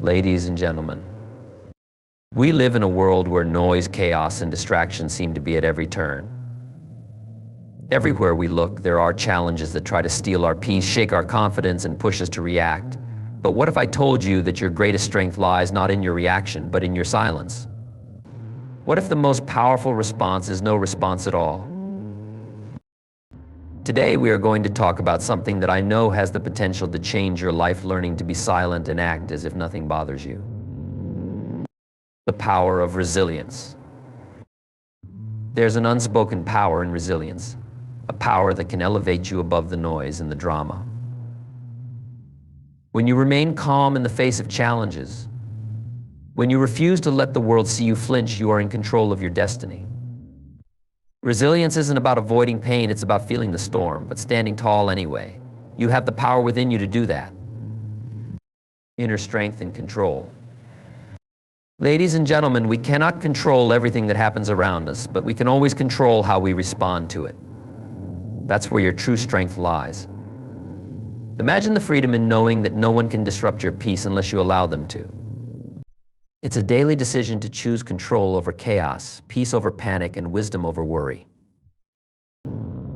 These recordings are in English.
Ladies and gentlemen, we live in a world where noise, chaos, and distraction seem to be at every turn. Everywhere we look, there are challenges that try to steal our peace, shake our confidence, and push us to react. But what if I told you that your greatest strength lies not in your reaction, but in your silence? What if the most powerful response is no response at all? Today we are going to talk about something that I know has the potential to change your life, learning to be silent and act as if nothing bothers you. The power of resilience. There's an unspoken power in resilience, a power that can elevate you above the noise and the drama. When you remain calm in the face of challenges, when you refuse to let the world see you flinch, you are in control of your destiny. Resilience isn't about avoiding pain, it's about feeling the storm, but standing tall anyway. You have the power within you to do that. Inner strength and control. Ladies and gentlemen, we cannot control everything that happens around us, but we can always control how we respond to it. That's where your true strength lies. Imagine the freedom in knowing that no one can disrupt your peace unless you allow them to. It's a daily decision to choose control over chaos, peace over panic, and wisdom over worry.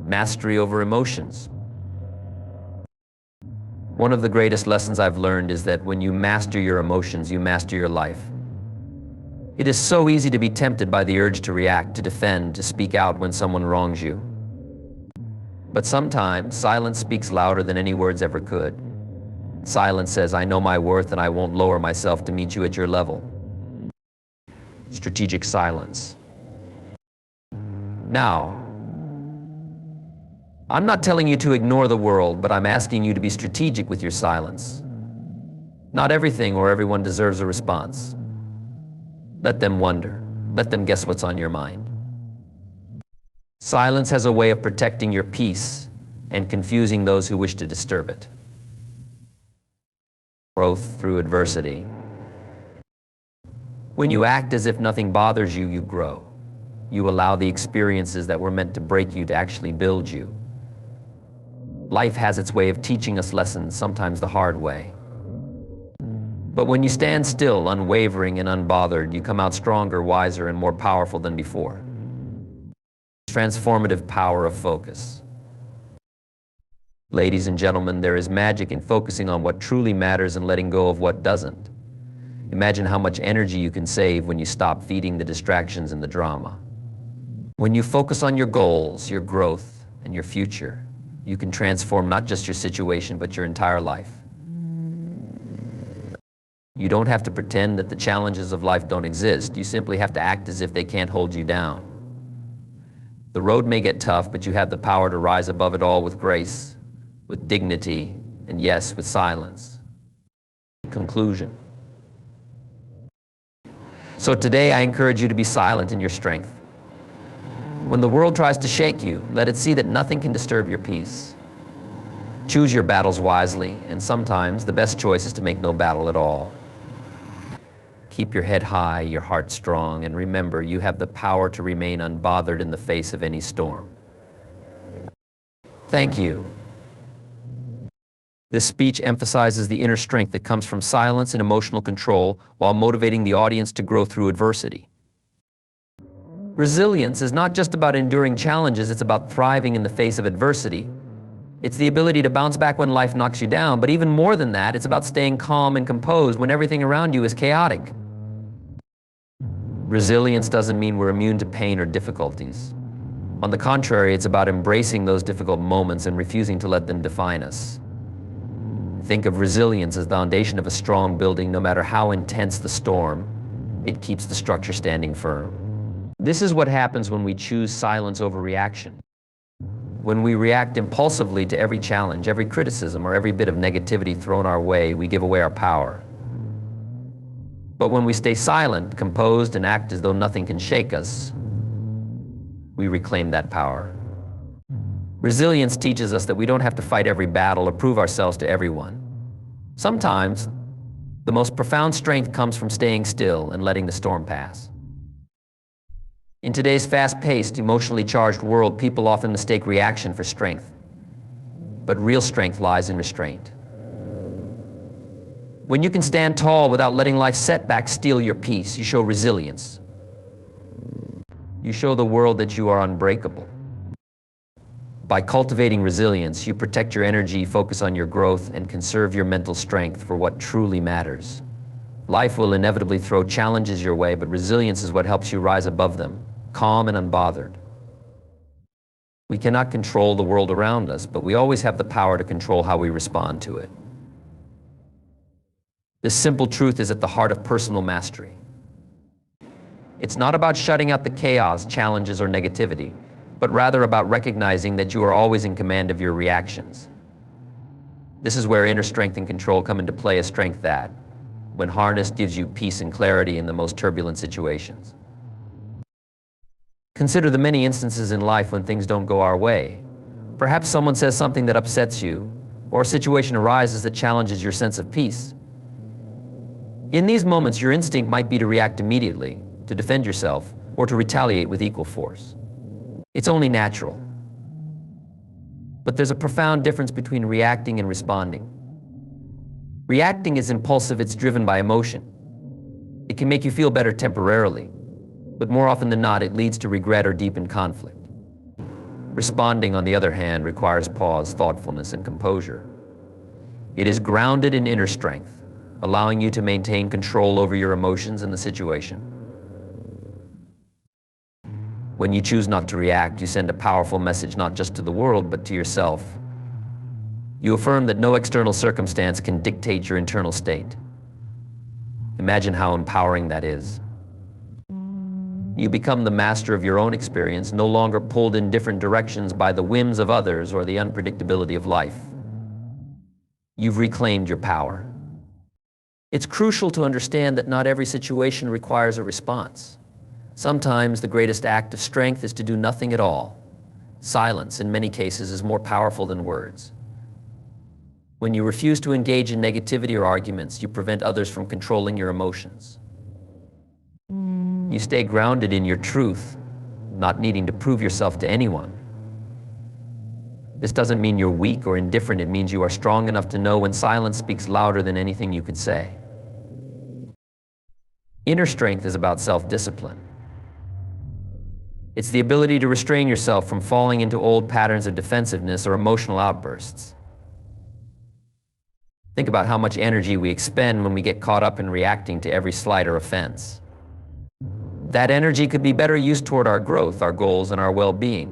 Mastery over emotions. One of the greatest lessons I've learned is that when you master your emotions, you master your life. It is so easy to be tempted by the urge to react, to defend, to speak out when someone wrongs you. But sometimes silence speaks louder than any words ever could. Silence says, I know my worth and I won't lower myself to meet you at your level. Strategic silence. Now, I'm not telling you to ignore the world, but I'm asking you to be strategic with your silence. Not everything or everyone deserves a response. Let them wonder. Let them guess what's on your mind. Silence has a way of protecting your peace and confusing those who wish to disturb it. Growth through adversity. When you act as if nothing bothers you, you grow. You allow the experiences that were meant to break you to actually build you. Life has its way of teaching us lessons, sometimes the hard way. But when you stand still, unwavering and unbothered, you come out stronger, wiser, and more powerful than before. Transformative power of focus. Ladies and gentlemen, there is magic in focusing on what truly matters and letting go of what doesn't. Imagine how much energy you can save when you stop feeding the distractions and the drama. When you focus on your goals, your growth, and your future, you can transform not just your situation, but your entire life. You don't have to pretend that the challenges of life don't exist. You simply have to act as if they can't hold you down. The road may get tough, but you have the power to rise above it all with grace, with dignity, and yes, with silence. Conclusion. So today I encourage you to be silent in your strength. When the world tries to shake you, let it see that nothing can disturb your peace. Choose your battles wisely, and sometimes the best choice is to make no battle at all. Keep your head high, your heart strong, and remember, you have the power to remain unbothered in the face of any storm. Thank you. This speech emphasizes the inner strength that comes from silence and emotional control while motivating the audience to grow through adversity. Resilience is not just about enduring challenges, it's about thriving in the face of adversity. It's the ability to bounce back when life knocks you down, but even more than that, it's about staying calm and composed when everything around you is chaotic. Resilience doesn't mean we're immune to pain or difficulties. On the contrary, it's about embracing those difficult moments and refusing to let them define us. Think of resilience as the foundation of a strong building. No matter how intense the storm, it keeps the structure standing firm. This is what happens when we choose silence over reaction. When we react impulsively to every challenge, every criticism, or every bit of negativity thrown our way, we give away our power. But when we stay silent, composed, and act as though nothing can shake us, we reclaim that power. Resilience teaches us that we don't have to fight every battle or prove ourselves to everyone. Sometimes, the most profound strength comes from staying still and letting the storm pass. In today's fast-paced, emotionally charged world, people often mistake reaction for strength. But real strength lies in restraint. When you can stand tall without letting life's setbacks steal your peace, you show resilience. You show the world that you are unbreakable. By cultivating resilience, you protect your energy, focus on your growth, and conserve your mental strength for what truly matters. Life will inevitably throw challenges your way, but resilience is what helps you rise above them, calm and unbothered. We cannot control the world around us, but we always have the power to control how we respond to it. This simple truth is at the heart of personal mastery. It's not about shutting out the chaos, challenges, or negativity, but rather about recognizing that you are always in command of your reactions. This is where inner strength and control come into play, a strength that, when harnessed, gives you peace and clarity in the most turbulent situations. Consider the many instances in life when things don't go our way. Perhaps someone says something that upsets you, or a situation arises that challenges your sense of peace. In these moments, your instinct might be to react immediately, to defend yourself, or to retaliate with equal force. It's only natural. But there's a profound difference between reacting and responding. Reacting is impulsive, it's driven by emotion. It can make you feel better temporarily, but more often than not, it leads to regret or deepened conflict. Responding, on the other hand, requires pause, thoughtfulness, and composure. It is grounded in inner strength, allowing you to maintain control over your emotions and the situation. When you choose not to react, you send a powerful message not just to the world, but to yourself. You affirm that no external circumstance can dictate your internal state. Imagine how empowering that is. You become the master of your own experience, no longer pulled in different directions by the whims of others or the unpredictability of life. You've reclaimed your power. It's crucial to understand that not every situation requires a response. Sometimes the greatest act of strength is to do nothing at all. Silence, in many cases, is more powerful than words. When you refuse to engage in negativity or arguments, you prevent others from controlling your emotions. You stay grounded in your truth, not needing to prove yourself to anyone. This doesn't mean you're weak or indifferent. It means you are strong enough to know when silence speaks louder than anything you could say. Inner strength is about self-discipline. It's the ability to restrain yourself from falling into old patterns of defensiveness or emotional outbursts. Think about how much energy we expend when we get caught up in reacting to every slight or offense. That energy could be better used toward our growth, our goals, and our well-being.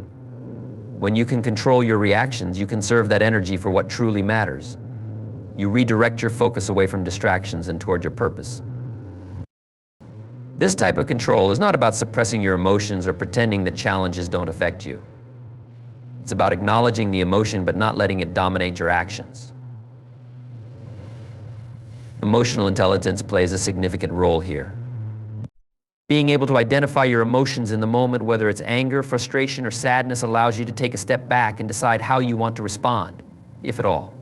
When you can control your reactions, you conserve that energy for what truly matters. You redirect your focus away from distractions and toward your purpose. This type of control is not about suppressing your emotions or pretending that challenges don't affect you. It's about acknowledging the emotion but not letting it dominate your actions. Emotional intelligence plays a significant role here. Being able to identify your emotions in the moment, whether it's anger, frustration, or sadness, allows you to take a step back and decide how you want to respond, if at all.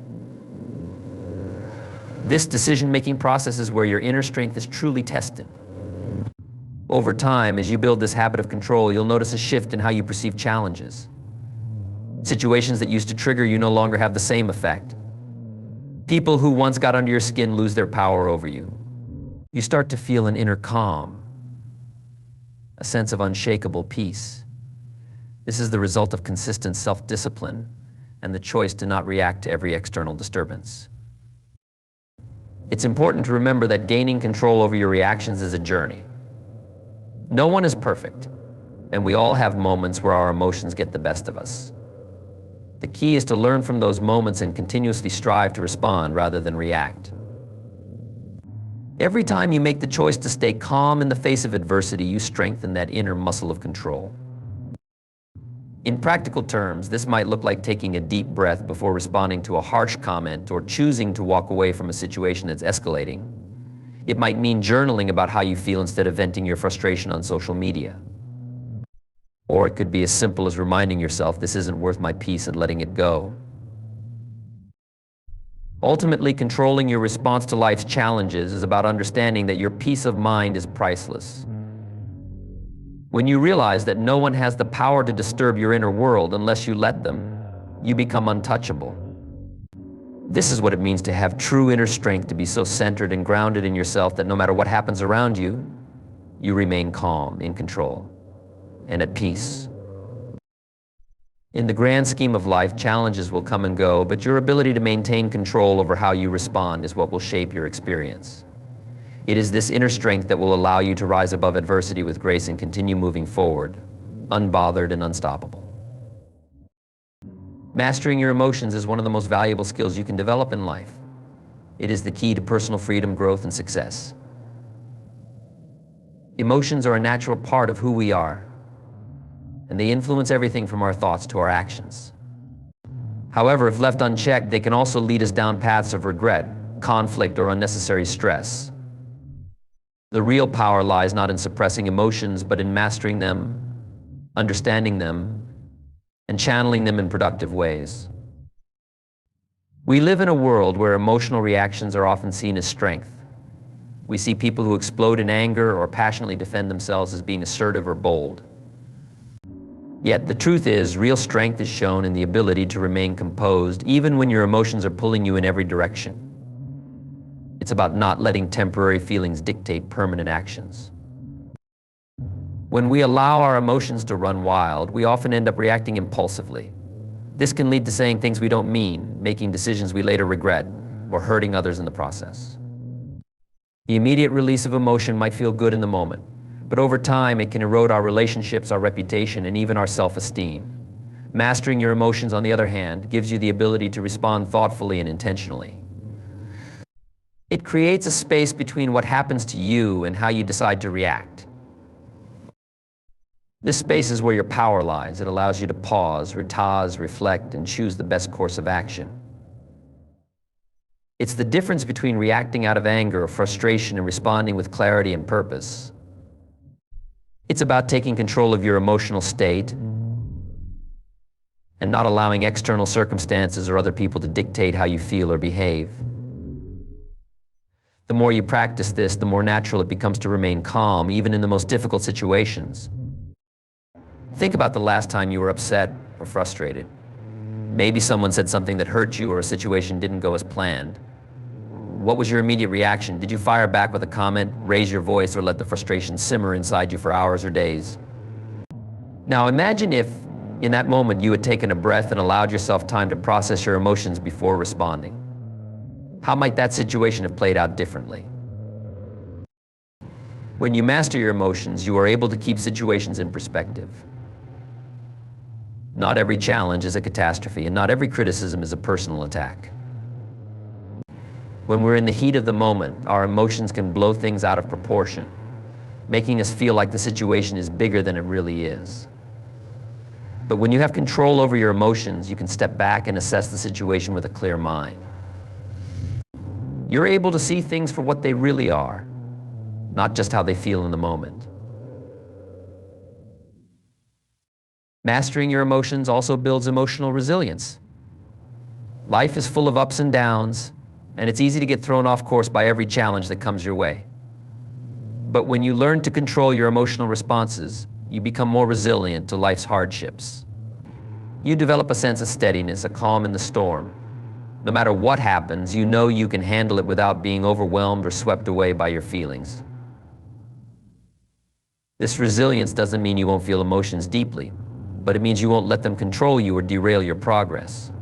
This decision-making process is where your inner strength is truly tested. Over time, as you build this habit of control, you'll notice a shift in how you perceive challenges. Situations that used to trigger you no longer have the same effect. People who once got under your skin lose their power over you. You start to feel an inner calm, a sense of unshakable peace. This is the result of consistent self-discipline and the choice to not react to every external disturbance. It's important to remember that gaining control over your reactions is a journey. No one is perfect, and we all have moments where our emotions get the best of us. The key is to learn from those moments and continuously strive to respond rather than react. Every time you make the choice to stay calm in the face of adversity, you strengthen that inner muscle of control. In practical terms, this might look like taking a deep breath before responding to a harsh comment or choosing to walk away from a situation that's escalating. It might mean journaling about how you feel instead of venting your frustration on social media. Or it could be as simple as reminding yourself, this isn't worth my peace, and letting it go. Ultimately, controlling your response to life's challenges is about understanding that your peace of mind is priceless. When you realize that no one has the power to disturb your inner world unless you let them, you become untouchable. This is what it means to have true inner strength, to be so centered and grounded in yourself that no matter what happens around you, you remain calm, in control, and at peace. In the grand scheme of life, challenges will come and go, but your ability to maintain control over how you respond is what will shape your experience. It is this inner strength that will allow you to rise above adversity with grace and continue moving forward, unbothered and unstoppable. Mastering your emotions is one of the most valuable skills you can develop in life. It is the key to personal freedom, growth, and success. Emotions are a natural part of who we are, and they influence everything from our thoughts to our actions. However, if left unchecked, they can also lead us down paths of regret, conflict, or unnecessary stress. The real power lies not in suppressing emotions, but in mastering them, understanding them, and channeling them in productive ways. We live in a world where emotional reactions are often seen as strength. We see people who explode in anger or passionately defend themselves as being assertive or bold. Yet the truth is, real strength is shown in the ability to remain composed, even when your emotions are pulling you in every direction. It's about not letting temporary feelings dictate permanent actions. When we allow our emotions to run wild, we often end up reacting impulsively. This can lead to saying things we don't mean, making decisions we later regret, or hurting others in the process. The immediate release of emotion might feel good in the moment, but over time it can erode our relationships, our reputation, and even our self-esteem. Mastering your emotions, on the other hand, gives you the ability to respond thoughtfully and intentionally. It creates a space between what happens to you and how you decide to react. This space is where your power lies. It allows you to pause, reflect, and choose the best course of action. It's the difference between reacting out of anger or frustration and responding with clarity and purpose. It's about taking control of your emotional state and not allowing external circumstances or other people to dictate how you feel or behave. The more you practice this, the more natural it becomes to remain calm, even in the most difficult situations. Think about the last time you were upset or frustrated. Maybe someone said something that hurt you or a situation didn't go as planned. What was your immediate reaction? Did you fire back with a comment, raise your voice, or let the frustration simmer inside you for hours or days? Now imagine if, in that moment, you had taken a breath and allowed yourself time to process your emotions before responding. How might that situation have played out differently? When you master your emotions, you are able to keep situations in perspective. Not every challenge is a catastrophe, and not every criticism is a personal attack. When we're in the heat of the moment, our emotions can blow things out of proportion, making us feel like the situation is bigger than it really is. But when you have control over your emotions, you can step back and assess the situation with a clear mind. You're able to see things for what they really are, not just how they feel in the moment. Mastering your emotions also builds emotional resilience. Life is full of ups and downs, and it's easy to get thrown off course by every challenge that comes your way. But when you learn to control your emotional responses, you become more resilient to life's hardships. You develop a sense of steadiness, a calm in the storm. No matter what happens, you know you can handle it without being overwhelmed or swept away by your feelings. This resilience doesn't mean you won't feel emotions deeply, but it means you won't let them control you or derail your progress.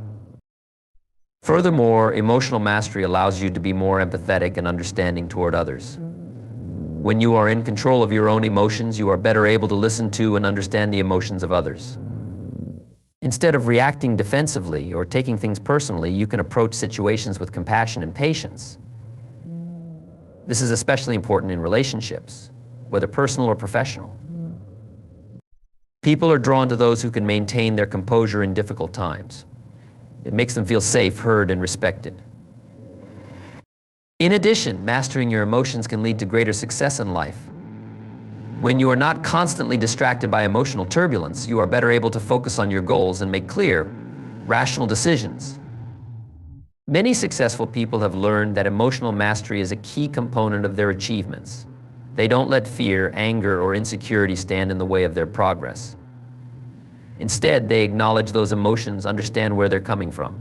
Furthermore, emotional mastery allows you to be more empathetic and understanding toward others. When you are in control of your own emotions, you are better able to listen to and understand the emotions of others. Instead of reacting defensively or taking things personally, you can approach situations with compassion and patience. This is especially important in relationships, whether personal or professional. People are drawn to those who can maintain their composure in difficult times. It makes them feel safe, heard, and respected. In addition, mastering your emotions can lead to greater success in life. When you are not constantly distracted by emotional turbulence, you are better able to focus on your goals and make clear, rational decisions. Many successful people have learned that emotional mastery is a key component of their achievements. They don't let fear, anger, or insecurity stand in the way of their progress. Instead, they acknowledge those emotions, understand where they're coming from,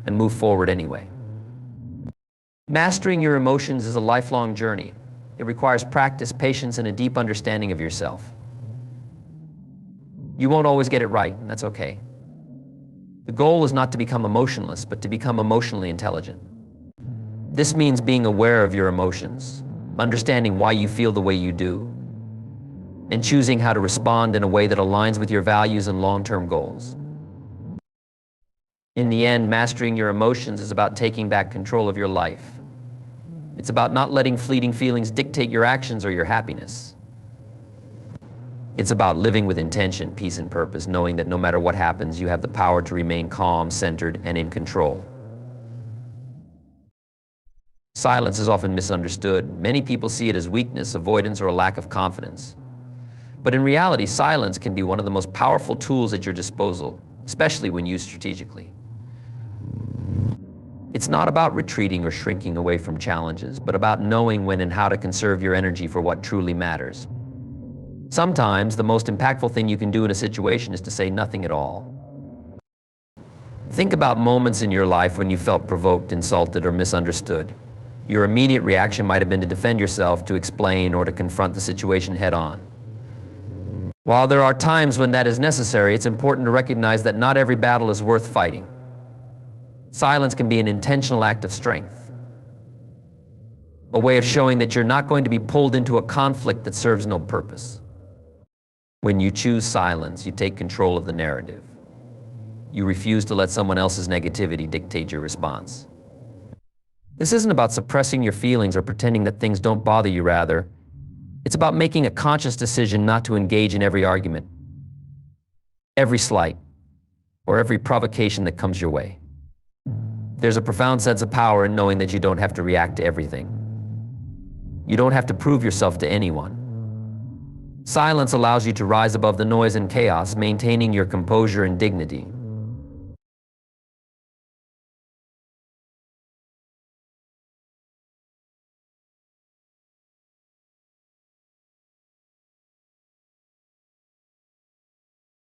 and move forward anyway. Mastering your emotions is a lifelong journey. It requires practice, patience, and a deep understanding of yourself. You won't always get it right, and that's okay. The goal is not to become emotionless, but to become emotionally intelligent. This means being aware of your emotions, understanding why you feel the way you do, and choosing how to respond in a way that aligns with your values and long-term goals. In the end, mastering your emotions is about taking back control of your life. It's about not letting fleeting feelings dictate your actions or your happiness. It's about living with intention, peace, and purpose, knowing that no matter what happens, you have the power to remain calm, centered, and in control. Silence is often misunderstood. Many people see it as weakness, avoidance, or a lack of confidence. But in reality, silence can be one of the most powerful tools at your disposal, especially when used strategically. It's not about retreating or shrinking away from challenges, but about knowing when and how to conserve your energy for what truly matters. Sometimes the most impactful thing you can do in a situation is to say nothing at all. Think about moments in your life when you felt provoked, insulted, or misunderstood. Your immediate reaction might have been to defend yourself, to explain, or to confront the situation head-on. While there are times when that is necessary, it's important to recognize that not every battle is worth fighting. Silence can be an intentional act of strength, a way of showing that you're not going to be pulled into a conflict that serves no purpose. When you choose silence, you take control of the narrative. You refuse to let someone else's negativity dictate your response. This isn't about suppressing your feelings or pretending that things don't bother you, rather. It's about making a conscious decision not to engage in every argument, every slight, or every provocation that comes your way. There's a profound sense of power in knowing that you don't have to react to everything. You don't have to prove yourself to anyone. Silence allows you to rise above the noise and chaos, maintaining your composure and dignity.